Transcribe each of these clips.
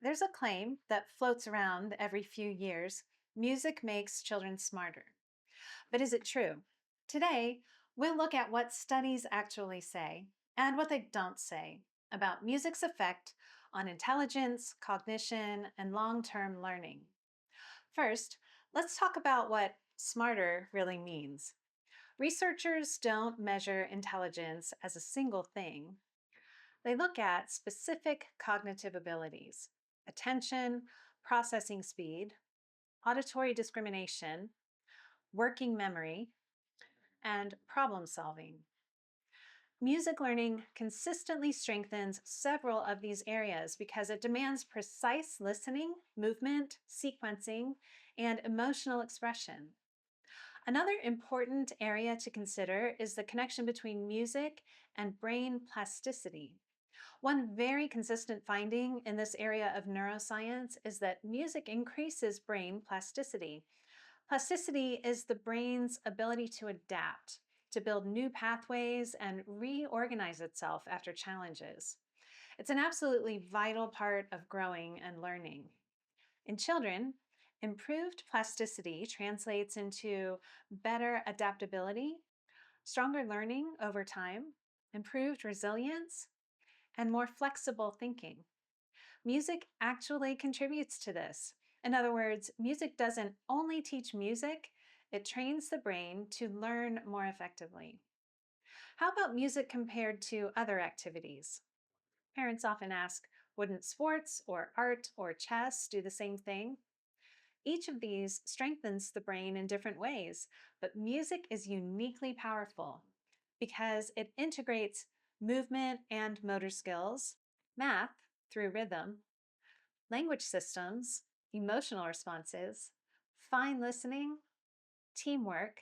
There's a claim that floats around every few years: music makes children smarter. But is it true? Today, we'll look at what studies actually say and what they don't say about music's effect on intelligence, cognition, and long term learning. First, let's talk about what smarter really means. Researchers don't measure intelligence as a single thing. They look at specific cognitive abilities: attention, processing speed, auditory discrimination, working memory, and problem solving. Music learning consistently strengthens several of these areas because it demands precise listening, movement, sequencing, and emotional expression. Another important area to consider is the connection between music and brain plasticity. One very consistent finding in this area of neuroscience is that music increases brain plasticity. Plasticity is the brain's ability to adapt, to build new pathways, and reorganize itself after challenges. It's an absolutely vital part of growing and learning. In children, improved plasticity translates into better adaptability, stronger learning over time, improved resilience, and more flexible thinking. Music actually contributes to this. In other words, music doesn't only teach music, it trains the brain to learn more effectively. How about music compared to other activities? Parents often ask, wouldn't sports or art or chess do the same thing? Each of these strengthens the brain in different ways, but music is uniquely powerful because it integrates movement and motor skills, math through rhythm, language systems, emotional responses, fine listening, teamwork,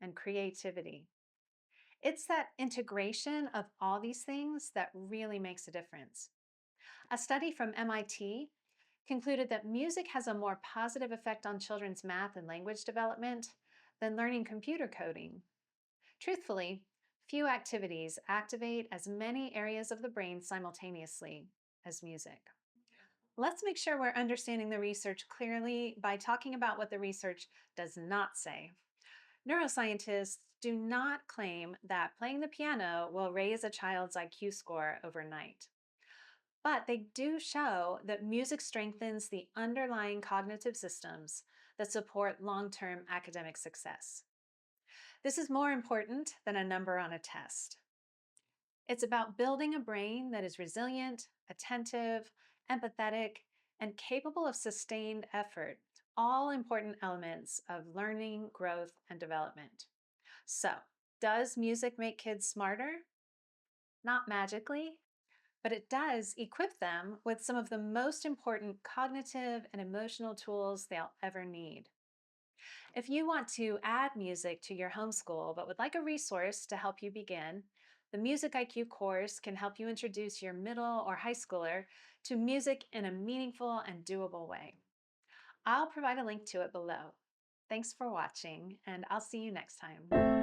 and creativity. It's that integration of all these things that really makes a difference. A study from MIT concluded that music has a more positive effect on children's math and language development than learning computer coding. Truthfully, few activities activate as many areas of the brain simultaneously as music. Let's make sure we're understanding the research clearly by talking about what the research does not say. Neuroscientists do not claim that playing the piano will raise a child's IQ score overnight. But they do show that music strengthens the underlying cognitive systems that support long-term academic success. This is more important than a number on a test. It's about building a brain that is resilient, attentive, empathetic, and capable of sustained effort, all important elements of learning, growth, and development. So, does music make kids smarter? Not magically, but it does equip them with some of the most important cognitive and emotional tools they'll ever need. If you want to add music to your homeschool but would like a resource to help you begin, the MusicIQ course can help you introduce your middle or high schooler to music in a meaningful and doable way. I'll provide a link to it below. Thanks for watching, and I'll see you next time.